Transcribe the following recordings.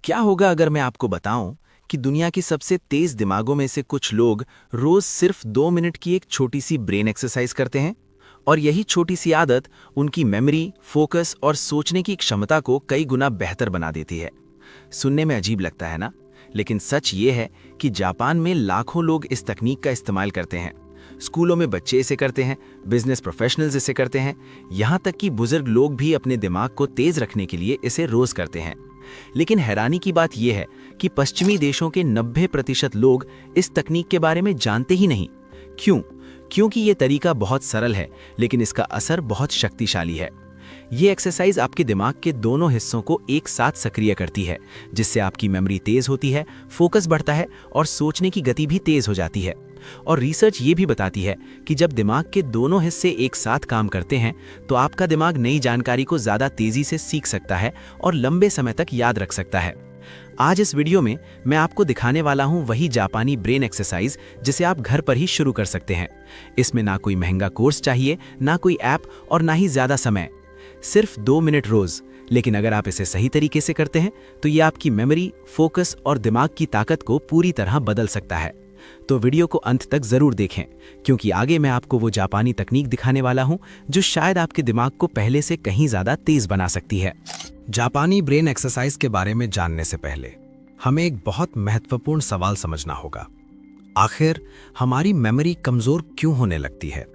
क्या होगा अगर मैं आपको बताऊं कि दुनिया की सबसे तेज दिमागों में से कुछ लोग रोज सिर्फ 2 मिनट की एक छोटी सी ब्रेन एक्सरसाइज करते हैं और यही छोटी सी आदत उनकी मेमोरी, फोकस और सोचने की क्षमता को कई गुना बेहतर बना देती है। सुनने में अजीब लगता है ना, लेकिन सच ये है कि जापान में लाखों लोग इस तकनीक का इस्तेमाल करते हैं। स्कूलों में बच्चे इसे करते हैं, बिजनेस प्रोफेशनल्स इसे करते हैं, यहाँ तक कि बुजुर्ग लोग भी अपने दिमाग को तेज रखने के लिए इसे रोज करते हैं। लेकिन हैरानी की बात यह है कि पश्चिमी देशों के 90% लोग इस तकनीक के बारे में जानते ही नहीं। क्यों? क्योंकि ये तरीका बहुत सरल है, लेकिन इसका असर बहुत शक्तिशाली है। ये एक्सरसाइज आपके दिमाग के दोनों हिस्सों को एक साथ सक्रिय करती है, जिससे आपकी मेमोरी तेज होती है, फोकस बढ़ता है और सोचने की गति भी तेज हो जाती है। और रिसर्च ये भी बताती है कि जब दिमाग के दोनों हिस्से एक साथ काम करते हैं तो आपका दिमाग नई जानकारी को ज़्यादा तेज़ी से सीख सकता है और लंबे समय तक याद रख सकता है। आज इस वीडियो में मैं आपको दिखाने वाला हूं वही जापानी ब्रेन एक्सरसाइज जिसे आप घर पर ही शुरू कर सकते हैं। इसमें ना कोई महंगा कोर्स चाहिए, ना कोई ऐप और ना ही ज़्यादा समय, सिर्फ 2 मिनट रोज़। लेकिन अगर आप इसे सही तरीके से करते हैं तो ये आपकी मेमोरी, फोकस और दिमाग की ताकत को पूरी तरह बदल सकता है। तो वीडियो को अंत तक जरूर देखें, क्योंकि आगे मैं आपको वो जापानी तकनीक दिखाने वाला हूं जो शायद आपके दिमाग को पहले से कहीं ज्यादा तेज बना सकती है। जापानी ब्रेन एक्सरसाइज के बारे में जानने से पहले हमें एक बहुत महत्वपूर्ण सवाल समझना होगा। आखिर हमारी मेमोरी कमजोर क्यों होने लगती है?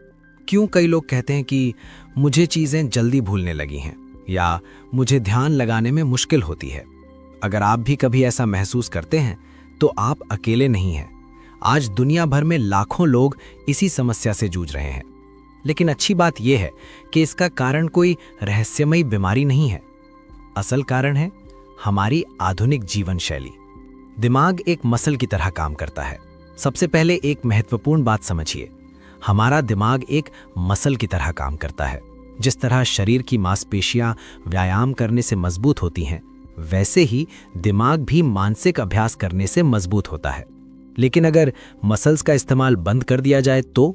क्यों कई लोग कहते हैं कि मुझे चीजें जल्दी भूलने लगी हैं या मुझे ध्यान लगाने में मुश्किल होती है? अगर आप भी कभी ऐसा महसूस करते हैं तो आप अकेले नहीं हैं। आज दुनिया भर में लाखों लोग इसी समस्या से जूझ रहे हैं। लेकिन अच्छी बात यह है कि इसका कारण कोई रहस्यमयी बीमारी नहीं है। असल कारण है हमारी आधुनिक जीवन शैली। दिमाग एक मसल की तरह काम करता है। सबसे पहले एक महत्वपूर्ण बात समझिए, हमारा दिमाग एक मसल की तरह काम करता है। जिस तरह शरीर की मांसपेशियां व्यायाम करने से मजबूत होती हैं, वैसे ही दिमाग भी मानसिक अभ्यास करने से मजबूत होता है। लेकिन अगर मसल्स का इस्तेमाल बंद कर दिया जाए तो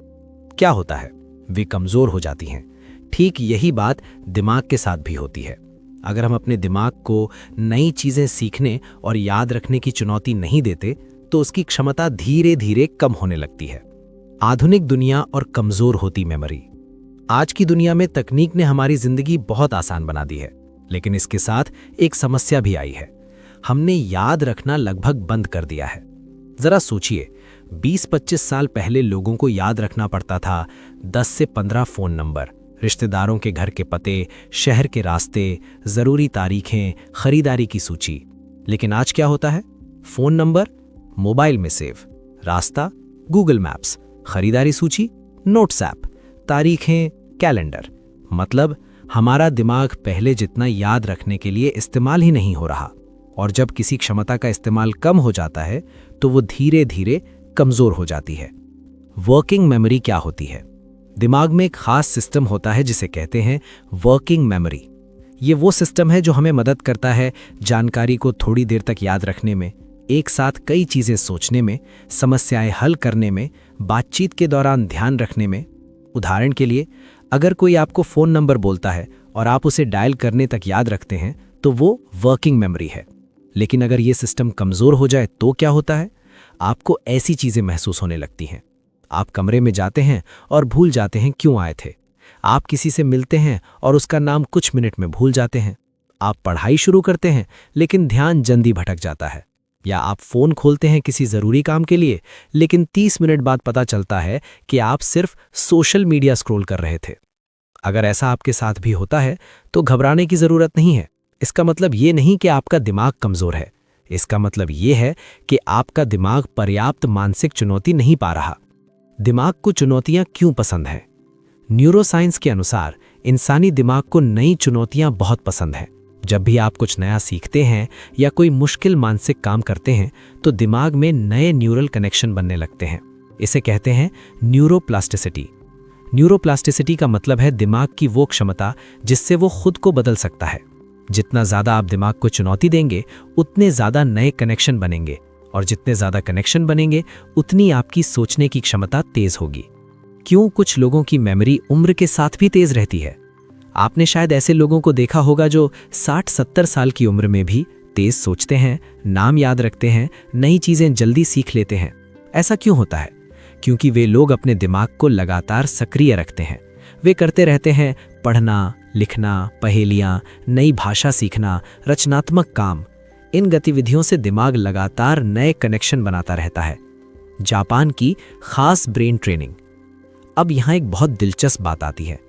क्या होता है? वे कमजोर हो जाती हैं। ठीक यही बात दिमाग के साथ भी होती है। अगर हम अपने दिमाग को नई चीजें सीखने और याद रखने की चुनौती नहीं देते तो उसकी क्षमता धीरे धीरे कम होने लगती है। आधुनिक दुनिया और कमजोर होती मेमोरी। आज की दुनिया में तकनीक ने हमारी जिंदगी बहुत आसान बना दी है, लेकिन इसके साथ एक समस्या भी आई है। हमने याद रखना लगभग बंद कर दिया है। जरा सोचिए, 20-25 साल पहले लोगों को याद रखना पड़ता था 10 से 15 फोन नंबर, रिश्तेदारों के घर के पते, शहर के रास्ते, जरूरी तारीखें, खरीदारी की सूची। लेकिन आज क्या होता है? फोन नंबर मोबाइल में सेव, रास्ता गूगल मैप्स, खरीदारी सूची नोट्स ऐप, तारीखें कैलेंडर। मतलब हमारा दिमाग पहले जितना याद रखने के लिए इस्तेमाल ही नहीं हो रहा। और जब किसी क्षमता का इस्तेमाल कम हो जाता है तो वो धीरे धीरे कमजोर हो जाती है। वर्किंग मेमोरी क्या होती है? दिमाग में एक खास सिस्टम होता है जिसे कहते हैं वर्किंग मेमोरी। ये वो सिस्टम है जो हमें मदद करता है जानकारी को थोड़ी देर तक याद रखने में, एक साथ कई चीजें सोचने में, समस्याएं हल करने में, बातचीत के दौरान ध्यान रखने में। उदाहरण के लिए, अगर कोई आपको फोन नंबर बोलता है और आप उसे डायल करने तक याद रखते हैं तो वो वर्किंग मेमोरी है। लेकिन अगर ये सिस्टम कमजोर हो जाए तो क्या होता है? आपको ऐसी चीजें महसूस होने लगती हैं। आप कमरे में जाते हैं और भूल जाते हैं क्यों आए थे। आप किसी से मिलते हैं और उसका नाम कुछ मिनट में भूल जाते हैं। आप पढ़ाई शुरू करते हैं लेकिन ध्यान जल्दी भटक जाता है। या आप फोन खोलते हैं किसी जरूरी काम के लिए, लेकिन 30 मिनट बाद पता चलता है कि आप सिर्फ सोशल मीडिया स्क्रॉल कर रहे थे। अगर ऐसा आपके साथ भी होता है तो घबराने की जरूरत नहीं है। इसका मतलब ये नहीं कि आपका दिमाग कमजोर है। इसका मतलब ये है कि आपका दिमाग पर्याप्त मानसिक चुनौती नहीं पा रहा। दिमाग को चुनौतियां क्यों पसंद हैं? न्यूरोसाइंस के अनुसार इंसानी दिमाग को नई चुनौतियां बहुत पसंद हैं। जब भी आप कुछ नया सीखते हैं या कोई मुश्किल मानसिक काम करते हैं तो दिमाग में नए न्यूरल कनेक्शन बनने लगते हैं। इसे कहते हैं न्यूरोप्लास्टिसिटी। न्यूरोप्लास्टिसिटी का मतलब है दिमाग की वो क्षमता जिससे वो खुद को बदल सकता है। जितना ज्यादा आप दिमाग को चुनौती देंगे उतने ज्यादा नए कनेक्शन बनेंगे, और जितने ज्यादा कनेक्शन बनेंगे उतनी आपकी सोचने की क्षमता तेज होगी। क्यों कुछ लोगों की मेमोरी उम्र के साथ भी तेज रहती है? आपने शायद ऐसे लोगों को देखा होगा जो 60-70 साल की उम्र में भी तेज सोचते हैं, नाम याद रखते हैं, नई चीज़ें जल्दी सीख लेते हैं। ऐसा क्यों होता है? क्योंकि वे लोग अपने दिमाग को लगातार सक्रिय रखते हैं। वे करते रहते हैं पढ़ना, लिखना, पहेलियाँ, नई भाषा सीखना, रचनात्मक काम। इन गतिविधियों से दिमाग लगातार नए कनेक्शन बनाता रहता है। जापान की खास ब्रेन ट्रेनिंग। अब यहाँ एक बहुत दिलचस्प बात आती है।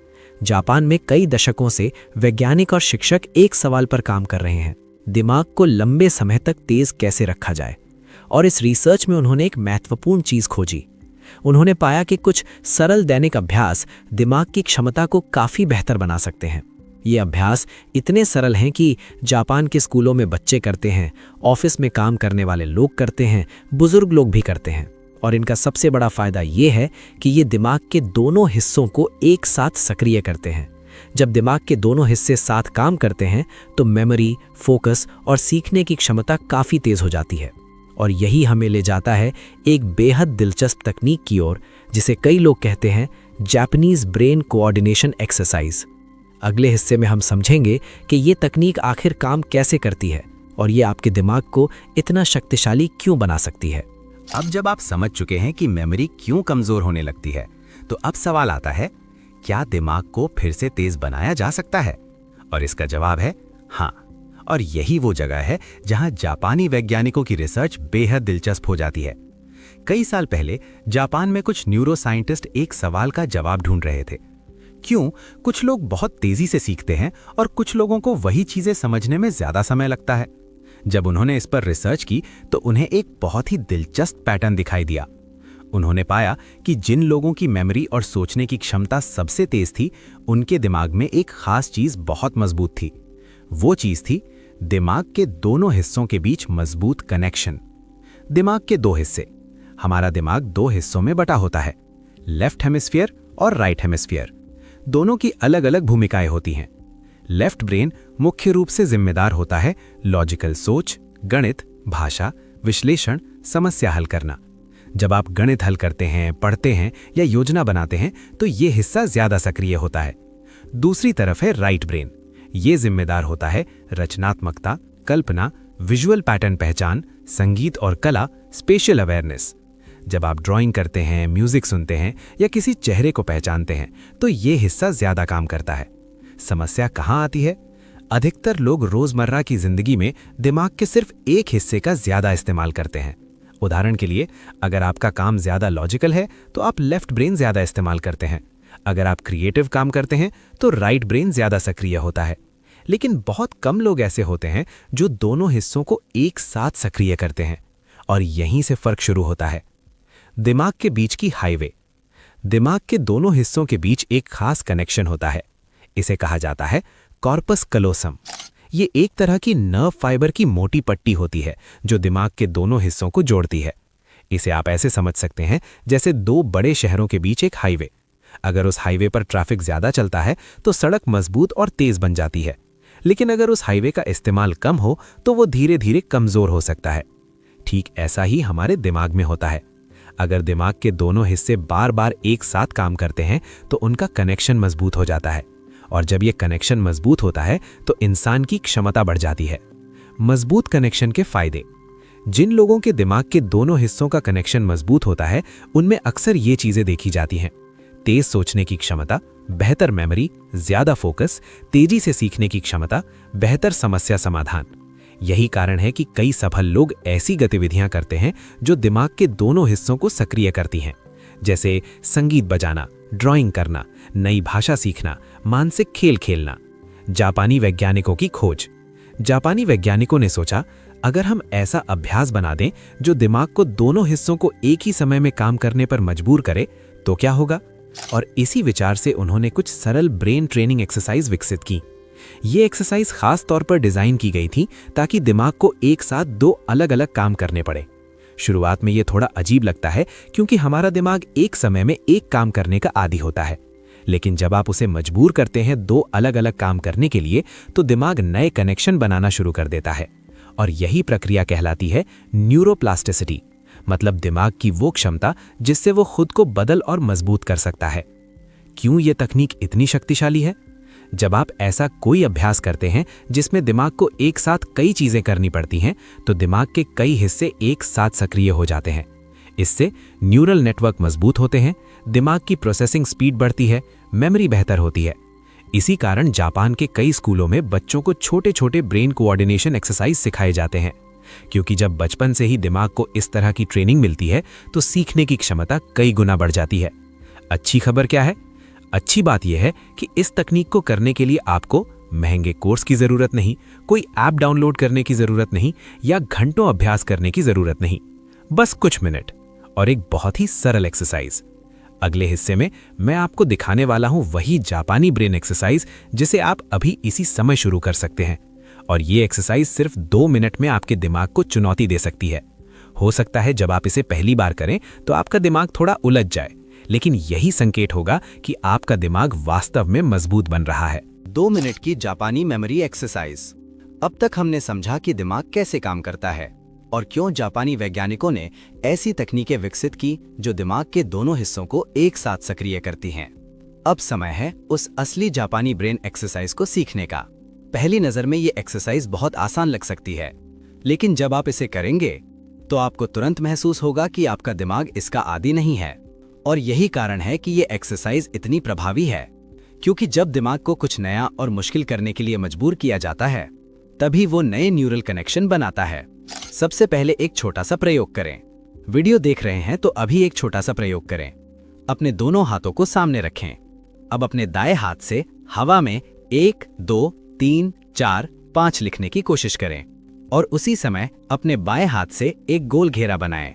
जापान में कई दशकों से वैज्ञानिक और शिक्षक एक सवाल पर काम कर रहे हैं, दिमाग को लंबे समय तक तेज कैसे रखा जाए। और इस रिसर्च में उन्होंने एक महत्वपूर्ण चीज़ खोजी। उन्होंने पाया कि कुछ सरल दैनिक अभ्यास दिमाग की क्षमता को काफ़ी बेहतर बना सकते हैं। ये अभ्यास इतने सरल हैं कि जापान के स्कूलों में बच्चे करते हैं, ऑफिस में काम करने वाले लोग करते हैं, बुजुर्ग लोग भी करते हैं। और इनका सबसे बड़ा फायदा ये है कि ये दिमाग के दोनों हिस्सों को एक साथ सक्रिय करते हैं। जब दिमाग के दोनों हिस्से साथ काम करते हैं तो मेमोरी, फोकस और सीखने की क्षमता काफ़ी तेज हो जाती है। और यही हमें ले जाता है एक बेहद दिलचस्प तकनीक की ओर, जिसे कई लोग कहते हैं जापानीज ब्रेन कोऑर्डिनेशन एक्सरसाइज। अगले हिस्से में हम समझेंगे कि ये तकनीक आखिर काम कैसे करती है और ये आपके दिमाग को इतना शक्तिशाली क्यों बना सकती है। अब जब आप समझ चुके हैं कि मेमोरी क्यों कमजोर होने लगती है, तो अब सवाल आता है, क्या दिमाग को फिर से तेज बनाया जा सकता है? और इसका जवाब है हाँ। और यही वो जगह है जहां जापानी वैज्ञानिकों की रिसर्च बेहद दिलचस्प हो जाती है। कई साल पहले जापान में कुछ न्यूरो साइंटिस्ट एक सवाल का जवाब ढूंढ रहे थे। क्यों कुछ लोग बहुत तेजी से सीखते हैं और कुछ लोगों को वही चीजें समझने में ज्यादा समय लगता है? जब उन्होंने इस पर रिसर्च की तो उन्हें एक बहुत ही दिलचस्प पैटर्न दिखाई दिया। उन्होंने पाया कि जिन लोगों की मेमोरी और सोचने की क्षमता सबसे तेज थी, उनके दिमाग में एक खास चीज बहुत मजबूत थी। वो चीज थी दिमाग के दोनों हिस्सों के बीच मजबूत कनेक्शन। दिमाग के दो हिस्से। हमारा दिमाग दो हिस्सों में बटा होता है, लेफ्ट हेमिस्फीयर और राइट हेमिस्फीयर। दोनों की अलग अलग भूमिकाएं होती हैं। लेफ्ट ब्रेन मुख्य रूप से जिम्मेदार होता है लॉजिकल सोच, गणित, भाषा, विश्लेषण, समस्या हल करना। जब आप गणित हल करते हैं, पढ़ते हैं या योजना बनाते हैं तो ये हिस्सा ज्यादा सक्रिय होता है। दूसरी तरफ है राइट ब्रेन। ये जिम्मेदार होता है रचनात्मकता, कल्पना, विजुअल पैटर्न पहचान, संगीत और कला, स्पेशल अवेयरनेस। जब आप ड्राइंग करते हैं, म्यूजिक सुनते हैं या किसी चेहरे को पहचानते हैं तो ये हिस्सा ज्यादा काम करता है। समस्या कहाँ आती है? अधिकतर लोग रोजमर्रा की जिंदगी में दिमाग के सिर्फ एक हिस्से का ज्यादा इस्तेमाल करते हैं। उदाहरण के लिए, अगर आपका काम ज्यादा लॉजिकल है तो आप लेफ्ट ब्रेन ज्यादा इस्तेमाल करते हैं। अगर आप क्रिएटिव काम करते हैं तो राइट ब्रेन ज्यादा सक्रिय होता है। लेकिन बहुत कम लोग ऐसे होते हैं जो दोनों हिस्सों को एक साथ सक्रिय करते हैं। और यहीं से फर्क शुरू होता है। दिमाग के बीच की हाईवे। दिमाग के दोनों हिस्सों के बीच एक खास कनेक्शन होता है। इसे कहा जाता है कॉर्पस कलोसम। ये एक तरह की नर्व फाइबर की मोटी पट्टी होती है जो दिमाग के दोनों हिस्सों को जोड़ती है। इसे आप ऐसे समझ सकते हैं जैसे दो बड़े शहरों के बीच एक हाईवे। अगर उस हाईवे पर ट्रैफिक ज्यादा चलता है तो सड़क मजबूत और तेज बन जाती है, लेकिन अगर उस हाईवे का इस्तेमाल कम हो तो वो धीरे धीरे कमजोर हो सकता है। ठीक ऐसा ही हमारे दिमाग में होता है। अगर दिमाग के दोनों हिस्से बार बार एक साथ काम करते हैं तो उनका कनेक्शन मजबूत हो जाता है। और जब ये कनेक्शन मजबूत होता है तो इंसान की क्षमता बढ़ जाती है। मजबूत कनेक्शन के फायदे। जिन लोगों के दिमाग के दोनों हिस्सों का कनेक्शन मजबूत होता है उनमें अक्सर ये चीजें देखी जाती हैं: तेज सोचने की क्षमता, बेहतर मेमोरी, ज्यादा फोकस, तेजी से सीखने की क्षमता, बेहतर समस्या समाधान। यही कारण है कि कई सफल लोग ऐसी गतिविधियां करते हैं जो दिमाग के दोनों हिस्सों को सक्रिय करती हैं, जैसे संगीत बजाना, ड्राइंग करना, नई भाषा सीखना, मानसिक खेल खेलना। जापानी वैज्ञानिकों की खोज। जापानी वैज्ञानिकों ने सोचा, अगर हम ऐसा अभ्यास बना दें जो दिमाग को दोनों हिस्सों को एक ही समय में काम करने पर मजबूर करे तो क्या होगा। और इसी विचार से उन्होंने कुछ सरल ब्रेन ट्रेनिंग एक्सरसाइज विकसित की। ये एक्सरसाइज खास तौर पर डिजाइन की गई थी ताकि दिमाग को एक साथ दो अलग अलग काम करने पड़े। शुरुआत में ये थोड़ा अजीब लगता है क्योंकि हमारा दिमाग एक समय में एक काम करने का आदी होता है, लेकिन जब आप उसे मजबूर करते हैं दो अलग अलग काम करने के लिए तो दिमाग नए कनेक्शन बनाना शुरू कर देता है। और यही प्रक्रिया कहलाती है न्यूरोप्लास्टिसिटी, मतलब दिमाग की वो क्षमता जिससे वो खुद को बदल और मजबूत कर सकता है। क्यों ये तकनीक इतनी शक्तिशाली है? जब आप ऐसा कोई अभ्यास करते हैं जिसमें दिमाग को एक साथ कई चीजें करनी पड़ती हैं, तो दिमाग के कई हिस्से एक साथ सक्रिय हो जाते हैं। इससे न्यूरल नेटवर्क मजबूत होते हैं, दिमाग की प्रोसेसिंग स्पीड बढ़ती है, मेमोरी बेहतर होती है। इसी कारण जापान के कई स्कूलों में बच्चों को छोटे छोटे ब्रेन कोऑर्डिनेशन एक्सरसाइज सिखाए जाते हैं, क्योंकि जब बचपन से ही दिमाग को इस तरह की ट्रेनिंग मिलती है तो सीखने की क्षमता कई गुना बढ़ जाती है। अच्छी खबर क्या है? अच्छी बात यह है कि इस तकनीक को करने के लिए आपको महंगे कोर्स की जरूरत नहीं, कोई ऐप डाउनलोड करने की जरूरत नहीं या घंटों अभ्यास करने की जरूरत नहीं। बस कुछ मिनट और एक बहुत ही सरल एक्सरसाइज। अगले हिस्से में मैं आपको दिखाने वाला हूं वही जापानी ब्रेन एक्सरसाइज जिसे आप अभी इसी समय शुरू कर सकते हैं। और ये एक्सरसाइज सिर्फ 2 मिनट में आपके दिमाग को चुनौती दे सकती है। हो सकता है जब आप इसे पहली बार करें तो आपका दिमाग थोड़ा उलझ जाए, लेकिन यही संकेत होगा कि आपका दिमाग वास्तव में मजबूत बन रहा है। 2 मिनट की जापानी मेमोरी एक्सरसाइज। अब तक हमने समझा कि दिमाग कैसे काम करता है और क्यों जापानी वैज्ञानिकों ने ऐसी तकनीकें विकसित की जो दिमाग के दोनों हिस्सों को एक साथ सक्रिय करती हैं। अब समय है उस असली जापानी ब्रेन एक्सरसाइज को सीखने का। पहली नजर में ये एक्सरसाइज बहुत आसान लग सकती है, लेकिन जब आप इसे करेंगे तो आपको तुरंत महसूस होगा कि आपका दिमाग इसका आदी नहीं है। और यही कारण है कि ये एक्सरसाइज इतनी प्रभावी है, क्योंकि जब दिमाग को कुछ नया और मुश्किल करने के लिए मजबूर किया जाता है, तभी वो नए न्यूरल कनेक्शन बनाता है। सबसे पहले एक छोटा सा प्रयोग करें। वीडियो देख रहे हैं तो अभी एक छोटा सा प्रयोग करें। अपने दोनों हाथों को सामने रखें। अब अपने दाएं हाथ से हवा में 1, 2, 3, 4, 5 लिखने की कोशिश करें और उसी समय अपने बाएं हाथ से एक गोल घेरा बनाएं।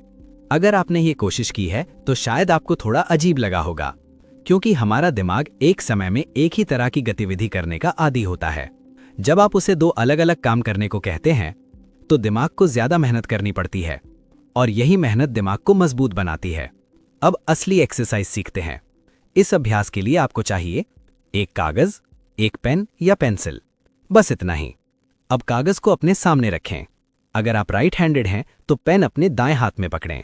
अगर आपने ये कोशिश की है तो शायद आपको थोड़ा अजीब लगा होगा, क्योंकि हमारा दिमाग एक समय में एक ही तरह की गतिविधि करने का आदी होता है। जब आप उसे 2 अलग अलग काम करने को कहते हैं तो दिमाग को ज्यादा मेहनत करनी पड़ती है और यही मेहनत दिमाग को मजबूत बनाती है। अब असली एक्सरसाइज सीखते हैं। इस अभ्यास के लिए आपको चाहिए एक कागज, एक पेन या पेंसिल, बस इतना ही। अब कागज को अपने सामने रखें। अगर आप राइट हैंडेड हैं तो पेन अपने दाएं हाथ में पकड़ें।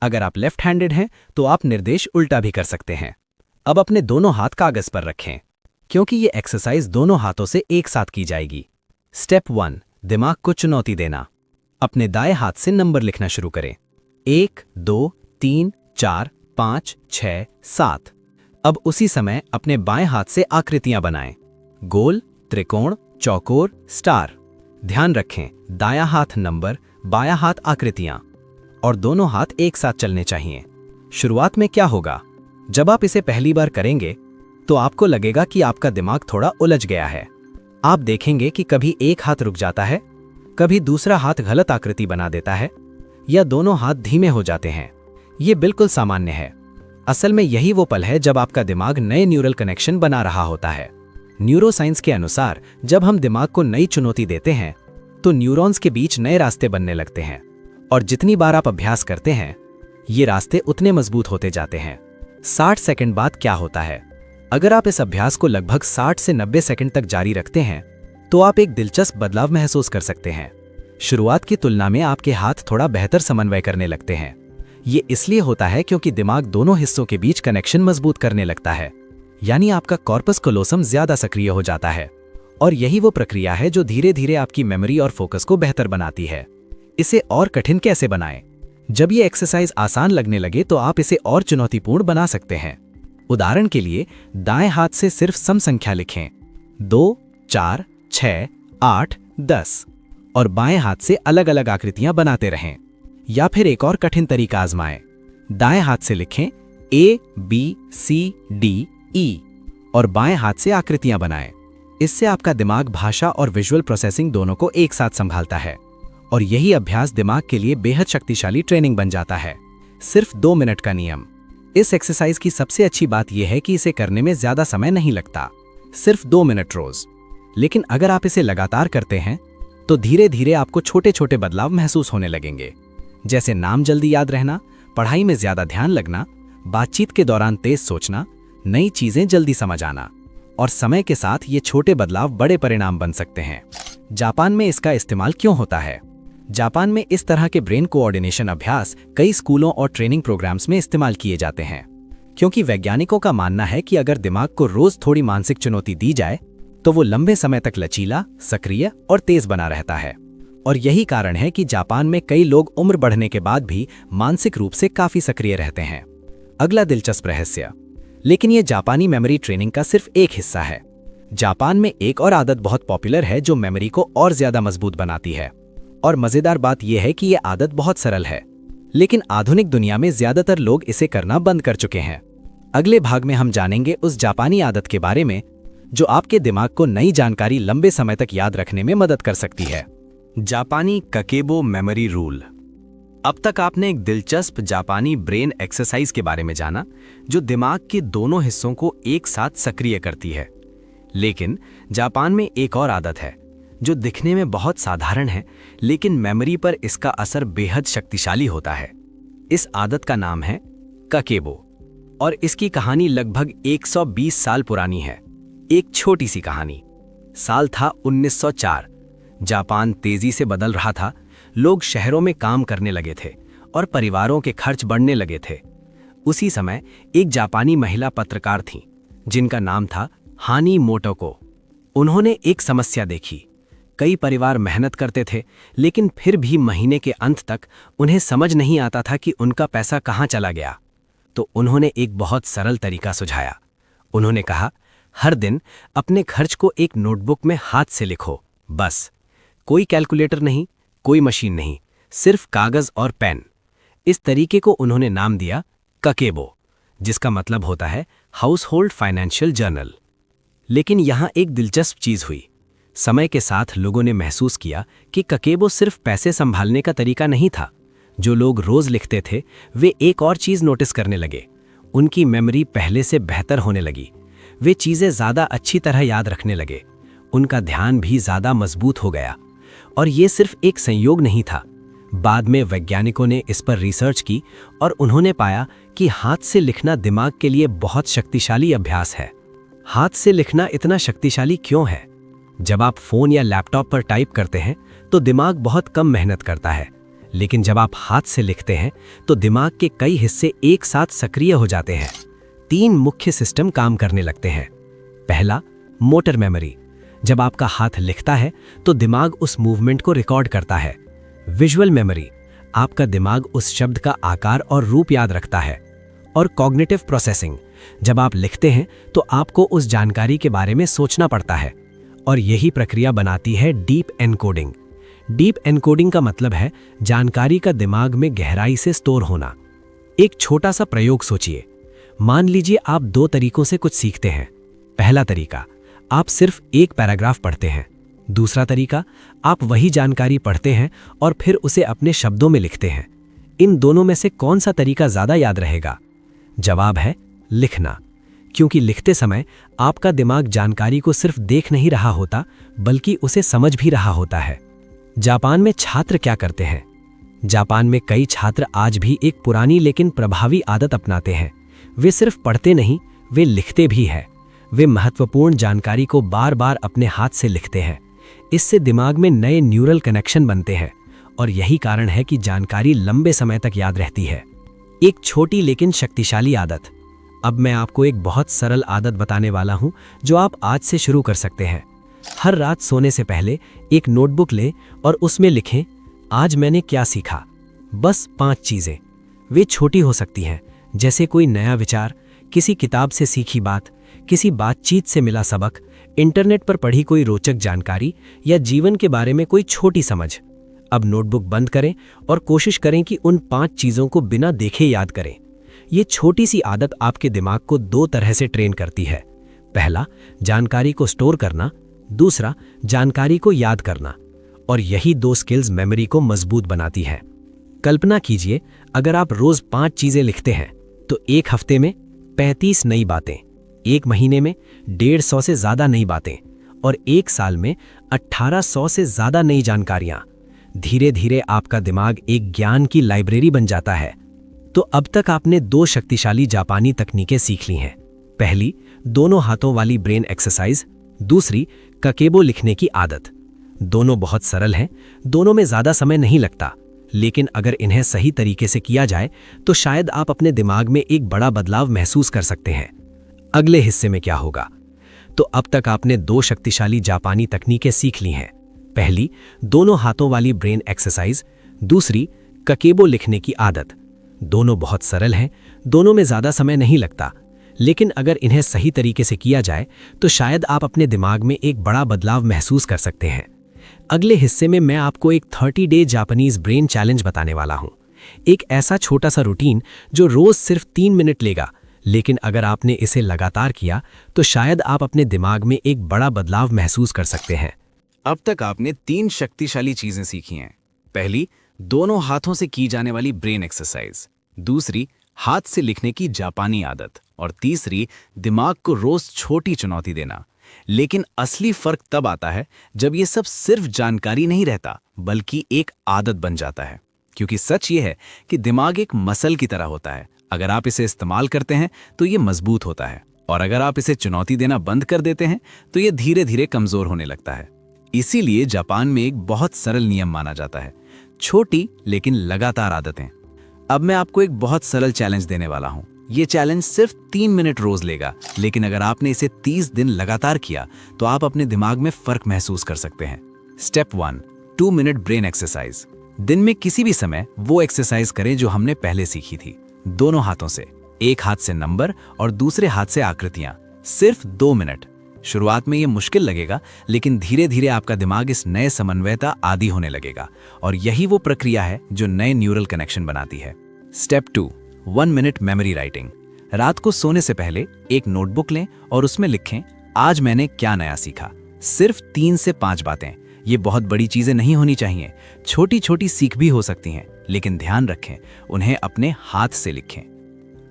अगर आप लेफ्ट हैंडेड हैं तो आप निर्देश उल्टा भी कर सकते हैं। अब अपने दोनों हाथ कागज पर रखें, क्योंकि ये एक्सरसाइज दोनों हाथों से एक साथ की जाएगी। स्टेप 1, दिमाग को चुनौती देना। अपने दाएं हाथ से नंबर लिखना शुरू करें। 1, 2, 3, 4, 5, 6, 7। अब उसी समय अपने बाएं हाथ से आकृतियां बनाएं। गोल, त्रिकोण, चौकोर, स्टार। ध्यान रखें, दायां हाथ नंबर, बायां हाथ आकृतियां और दोनों हाथ एक साथ चलने चाहिए। शुरुआत में क्या होगा? जब आप इसे पहली बार करेंगे तो आपको लगेगा कि आपका दिमाग थोड़ा उलझ गया है। आप देखेंगे कि कभी एक हाथ रुक जाता है, कभी दूसरा हाथ गलत आकृति बना देता है या दोनों हाथ धीमे हो जाते हैं। ये बिल्कुल सामान्य है। असल में यही वो पल है जब आपका दिमाग नए न्यूरल कनेक्शन बना रहा होता है। न्यूरोसाइंस के अनुसार जब हम दिमाग को नई चुनौती देते हैं तो न्यूरॉन्स के बीच नए रास्ते बनने लगते हैं और जितनी बार आप अभ्यास करते हैं ये रास्ते उतने मजबूत होते जाते हैं। 60 सेकंड बाद क्या होता है? अगर आप इस अभ्यास को लगभग 60 से 90 सेकंड तक जारी रखते हैं तो आप एक दिलचस्प बदलाव महसूस कर सकते हैं। शुरुआत की तुलना में आपके हाथ थोड़ा बेहतर समन्वय करने लगते हैं। ये इसलिए होता है क्योंकि दिमाग दोनों हिस्सों के बीच कनेक्शन मजबूत करने लगता है, यानी आपका कॉर्पस कोलोसम ज्यादा सक्रिय हो जाता है। और यही वो प्रक्रिया है जो धीरे धीरे आपकी मेमोरी और फोकस को बेहतर बनाती है। इसे और कठिन कैसे बनाएं? जब ये एक्सरसाइज आसान लगने लगे तो आप इसे और चुनौतीपूर्ण बना सकते हैं। उदाहरण के लिए दाएं हाथ से सिर्फ सम संख्या लिखें, 2, 4, 6, 8, 10 और बाएं हाथ से अलग अलग आकृतियां बनाते रहें। या फिर एक और कठिन तरीका आजमाएं। दाएं हाथ से लिखें A, B, C, D, E और बाएं हाथ से आकृतियां बनाएं। इससे आपका दिमाग भाषा और विजुअल प्रोसेसिंग दोनों को एक साथ संभालता है और यही अभ्यास दिमाग के लिए बेहद शक्तिशाली ट्रेनिंग बन जाता है। सिर्फ 2 मिनट का नियम। इस एक्सरसाइज की सबसे अच्छी बात यह है कि इसे करने में ज्यादा समय नहीं लगता, सिर्फ 2 मिनट रोज। लेकिन अगर आप इसे लगातार करते हैं तो धीरे धीरे आपको छोटे छोटे बदलाव महसूस होने लगेंगे, जैसे नाम जल्दी याद रहना, पढ़ाई में ज्यादा ध्यान लगना, बातचीत के दौरान तेज सोचना, नई चीजें जल्दी समझ आना। और समय के साथ ये छोटे बदलाव बड़े परिणाम बन सकते हैं। जापान में इसका इस्तेमाल क्यों होता है? जापान में इस तरह के ब्रेन कोऑर्डिनेशन अभ्यास कई स्कूलों और ट्रेनिंग प्रोग्राम्स में इस्तेमाल किए जाते हैं, क्योंकि वैज्ञानिकों का मानना है कि अगर दिमाग को रोज थोड़ी मानसिक चुनौती दी जाए तो वो लंबे समय तक लचीला, सक्रिय और तेज बना रहता है। और यही कारण है कि जापान में कई लोग उम्र बढ़ने के बाद भी मानसिक रूप से काफी सक्रिय रहते हैं। अगला दिलचस्प रहस्य, लेकिन ये जापानी मेमोरी ट्रेनिंग का सिर्फ एक हिस्सा है। जापान में एक और आदत बहुत पॉपुलर है जो मेमोरी को और ज्यादा मजबूत बनाती है। और मजेदार बात यह है कि यह आदत बहुत सरल है, लेकिन आधुनिक दुनिया में ज्यादातर लोग इसे करना बंद कर चुके हैं। अगले भाग में हम जानेंगे उस जापानी आदत के बारे में जो आपके दिमाग को नई जानकारी लंबे समय तक याद रखने में मदद कर सकती है। जापानी ककेबो मेमोरी रूल। अब तक आपने एक दिलचस्प जापानी ब्रेन एक्सरसाइज के बारे में जाना जो दिमाग के दोनों हिस्सों को एक साथ सक्रिय करती है। लेकिन जापान में एक और आदत है जो दिखने में बहुत साधारण है, लेकिन मेमोरी पर इसका असर बेहद शक्तिशाली होता है। इस आदत का नाम है ककेबो और इसकी कहानी लगभग 120 साल पुरानी है। एक छोटी सी कहानी। साल था 1904। जापान तेजी से बदल रहा था। लोग शहरों में काम करने लगे थे और परिवारों के खर्च बढ़ने लगे थे। उसी समय एक जापानी महिला पत्रकार थीं जिनका नाम था हानी मोटोको। उन्होंने एक समस्या देखी। कई परिवार मेहनत करते थे, लेकिन फिर भी महीने के अंत तक उन्हें समझ नहीं आता था कि उनका पैसा कहाँ चला गया। तो उन्होंने एक बहुत सरल तरीका सुझाया। उन्होंने कहा, हर दिन अपने खर्च को एक नोटबुक में हाथ से लिखो, बस। कोई कैलकुलेटर नहीं, कोई मशीन नहीं, सिर्फ कागज और पेन। इस तरीके को उन्होंने नाम दिया ककेबो, जिसका मतलब होता है हाउस होल्ड फाइनेंशियल जर्नल। लेकिन यहां एक दिलचस्प चीज हुई। समय के साथ लोगों ने महसूस किया कि ककेबो सिर्फ पैसे संभालने का तरीका नहीं था। जो लोग रोज लिखते थे वे एक और चीज नोटिस करने लगे। उनकी मेमोरी पहले से बेहतर होने लगी। वे चीजें ज्यादा अच्छी तरह याद रखने लगे। उनका ध्यान भी ज्यादा मजबूत हो गया। और ये सिर्फ एक संयोग नहीं था। बाद में वैज्ञानिकों ने इस पर रिसर्च की और उन्होंने पाया कि हाथ से लिखना दिमाग के लिए बहुत शक्तिशाली अभ्यास है। हाथ से लिखना इतना शक्तिशाली क्यों है? जब आप फोन या लैपटॉप पर टाइप करते हैं तो दिमाग बहुत कम मेहनत करता है, लेकिन जब आप हाथ से लिखते हैं तो दिमाग के कई हिस्से एक साथ सक्रिय हो जाते हैं। 3 मुख्य सिस्टम काम करने लगते हैं। पहला, मोटर मेमोरी। जब आपका हाथ लिखता है तो दिमाग उस मूवमेंट को रिकॉर्ड करता है। विजुअल मेमोरी, आपका दिमाग उस शब्द का आकार और रूप याद रखता है। और कॉग्निटिव प्रोसेसिंग, जब आप लिखते हैं तो आपको उस जानकारी के बारे में सोचना पड़ता है। और यही प्रक्रिया बनाती है डीप एनकोडिंग। डीप एनकोडिंग का मतलब है जानकारी का दिमाग में गहराई से स्टोर होना। एक छोटा सा प्रयोग सोचिए। मान लीजिए आप 2 तरीकों से कुछ सीखते हैं। पहला तरीका, आप सिर्फ एक पैराग्राफ पढ़ते हैं। दूसरा तरीका, आप वही जानकारी पढ़ते हैं और फिर उसे अपने शब्दों में लिखते हैं। इन दोनों में से कौन सा तरीका ज्यादा याद रहेगा? जवाब है लिखना, क्योंकि लिखते समय आपका दिमाग जानकारी को सिर्फ देख नहीं रहा होता, बल्कि उसे समझ भी रहा होता है। जापान में छात्र क्या करते हैं? जापान में कई छात्र आज भी एक पुरानी लेकिन प्रभावी आदत अपनाते हैं। वे सिर्फ पढ़ते नहीं, वे लिखते भी हैं। वे महत्वपूर्ण जानकारी को बार बार अपने हाथ से लिखते हैं। इससे दिमाग में नए न्यूरल कनेक्शन बनते हैं और यही कारण है कि जानकारी लंबे समय तक याद रहती है। एक छोटी लेकिन शक्तिशाली आदत। अब मैं आपको एक बहुत सरल आदत बताने वाला हूं जो आप आज से शुरू कर सकते हैं। हर रात सोने से पहले एक नोटबुक लें और उसमें लिखें, आज मैंने क्या सीखा। बस 5 चीजें। वे छोटी हो सकती हैं, जैसे कोई नया विचार, किसी किताब से सीखी बात, किसी बातचीत से मिला सबक, इंटरनेट पर पढ़ी कोई रोचक जानकारी या जीवन के बारे में कोई छोटी समझ। अब नोटबुक बंद करें और कोशिश करें कि उन 5 चीजों को बिना देखे याद करें। ये छोटी सी आदत आपके दिमाग को 2 तरह से ट्रेन करती है। पहला, जानकारी को स्टोर करना। दूसरा, जानकारी को याद करना। और यही 2 स्किल्स मेमोरी को मजबूत बनाती हैं। कल्पना कीजिए, अगर आप रोज 5 चीजें लिखते हैं तो एक हफ्ते में 35 नई बातें, एक महीने में 150 से ज्यादा नई बातें और एक साल में 1800 से ज्यादा नई जानकारियां। धीरे धीरे आपका दिमाग एक ज्ञान की लाइब्रेरी बन जाता है। तो अब तक आपने 2 शक्तिशाली जापानी तकनीकें सीख ली हैं। पहली, दोनों हाथों वाली ब्रेन एक्सरसाइज। दूसरी, ककेबो लिखने की आदत। दोनों बहुत सरल हैं, दोनों में ज्यादा समय नहीं लगता, लेकिन अगर इन्हें सही तरीके से किया जाए तो शायद आप अपने दिमाग में एक बड़ा बदलाव महसूस कर सकते हैं। अगले हिस्से में क्या होगा? तो अब तक आपने 2 शक्तिशाली जापानी तकनीकें सीख ली हैं। पहली, दोनों हाथों वाली ब्रेन एक्सरसाइज, दूसरी ककेबो लिखने की आदत। दोनों बहुत सरल हैं, दोनों में ज़्यादा समय नहीं लगता, लेकिन अगर इन्हें सही तरीके से किया जाए तो शायद आप अपने दिमाग में एक बड़ा बदलाव महसूस कर सकते हैं। अगले हिस्से में मैं आपको एक 30 डे जापानीज ब्रेन चैलेंज बताने वाला हूं। एक ऐसा छोटा सा रूटीन जो रोज सिर्फ 3 मिनट लेगा, लेकिन अगर आपने इसे लगातार किया तो शायद आप अपने दिमाग में एक बड़ा बदलाव महसूस कर सकते हैं। अब तक आपने 3 शक्तिशाली चीजें सीखी हैं। पहली, दोनों हाथों से की जाने वाली ब्रेन एक्सरसाइज। दूसरी, हाथ से लिखने की जापानी आदत। और तीसरी, दिमाग को रोज छोटी चुनौती देना। लेकिन असली फर्क तब आता है जब ये सब सिर्फ जानकारी नहीं रहता, बल्कि एक आदत बन जाता है। क्योंकि सच ये है कि दिमाग एक मसल की तरह होता है। अगर आप इसे इस्तेमाल करते हैं तो ये मजबूत होता है, और अगर आप इसे चुनौती देना बंद कर देते हैं तो ये धीरे धीरे कमजोर होने लगता है। इसीलिए जापान में एक बहुत सरल नियम माना जाता है, छोटी लेकिन लगातार आदतें। अब मैं आपको एक बहुत सरल चैलेंज देने वाला हूं। ये चैलेंज सिर्फ 3 मिनट रोज लेगा, लेकिन अगर आपने इसे 30 दिन लगातार किया तो आप अपने दिमाग में फर्क महसूस कर सकते हैं। Step 1, 2 minute brain exercise. दिन में किसी भी समय वो एक्सरसाइज करें जो हमने पहले सीखी थी। दोनों हाथों से, एक हाथ से नंबर और दूसरे हाथ से आकृतियां। सिर्फ 2 मिनट। शुरुआत में ये मुश्किल लगेगा, लेकिन धीरे धीरे आपका दिमाग इस नए समन्वयता आदी होने लगेगा, और यही वो प्रक्रिया है जो नए न्यूरल कनेक्शन बनाती है। Step 2, 1 minute memory writing. रात को सोने से पहले एक नोटबुक लें और उसमें लिखें, आज मैंने क्या नया सीखा। सिर्फ 3 से 5 बातें। ये बहुत बड़ी चीजें नहीं होनी चाहिए, छोटी छोटी सीख भी हो सकती हैं, लेकिन ध्यान रखें उन्हें अपने हाथ से लिखें।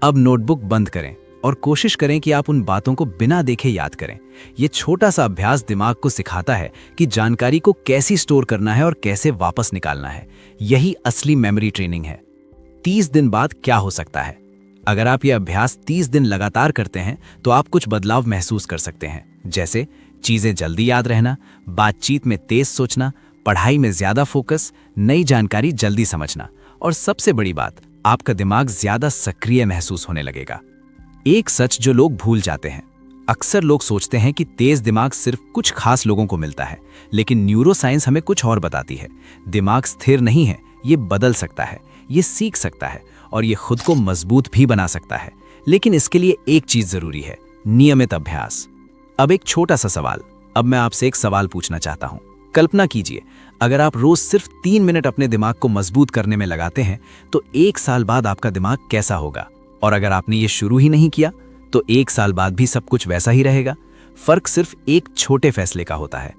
अब नोटबुक बंद करें और कोशिश करें कि आप उन बातों को बिना देखे याद करें। ये छोटा सा अभ्यास दिमाग को सिखाता है कि जानकारी को कैसे स्टोर करना है और कैसे वापस निकालना है। यही असली मेमोरी ट्रेनिंग है। 30 दिन बाद क्या हो सकता है? अगर आप ये अभ्यास 30 दिन लगातार करते हैं तो आप कुछ बदलाव महसूस कर सकते हैं, जैसे चीजें जल्दी याद रहना, बातचीत में तेज सोचना, पढ़ाई में ज्यादा फोकस, नई जानकारी जल्दी समझना, और सबसे बड़ी बात, आपका दिमाग ज्यादा सक्रिय महसूस होने लगेगा। एक सच जो लोग भूल जाते हैं। अक्सर लोग सोचते हैं कि तेज दिमाग सिर्फ कुछ खास लोगों को मिलता है, लेकिन न्यूरोसाइंस हमें कुछ और बताती है। दिमाग स्थिर नहीं है, ये बदल सकता है, ये सीख सकता है, और ये खुद को मजबूत भी बना सकता है। लेकिन इसके लिए एक चीज जरूरी है, नियमित अभ्यास। अब एक छोटा सा सवाल। अब मैं आपसे एक सवाल पूछना चाहता हूं। कल्पना कीजिए, अगर आप रोज सिर्फ 3 मिनट अपने दिमाग को मजबूत करने में लगाते हैं तो 1 साल बाद आपका दिमाग कैसा होगा? और अगर आपने ये शुरू ही नहीं किया तो 1 साल बाद भी सब कुछ वैसा ही रहेगा। फर्क सिर्फ एक छोटे फैसले का होता है।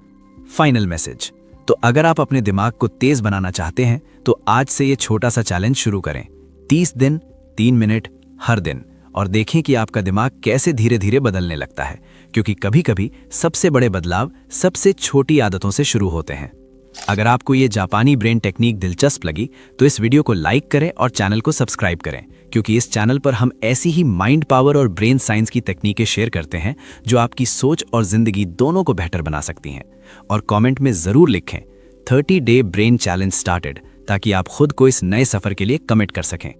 Final message. तो अगर आप अपने दिमाग को तेज बनाना चाहते हैं तो आज से ये छोटा सा चैलेंज शुरू करें। 30 दिन, 3 मिनट हर दिन, और देखें कि आपका दिमाग कैसे धीरे धीरे बदलने लगता है। क्योंकि कभी कभी सबसे बड़े बदलाव सबसे छोटी आदतों से शुरू होते हैं। अगर आपको ये जापानी ब्रेन टेक्निक दिलचस्प लगी तो इस वीडियो को लाइक करें और चैनल को सब्सक्राइब करें, क्योंकि इस चैनल पर हम ऐसी ही माइंड पावर और ब्रेन साइंस की तकनीकें शेयर करते हैं जो आपकी सोच और जिंदगी दोनों को बेहतर बना सकती हैं। और कमेंट में जरूर लिखें 30 डे ब्रेन चैलेंज स्टार्टेड, ताकि आप खुद को इस नए सफर के लिए कमिट कर सकें।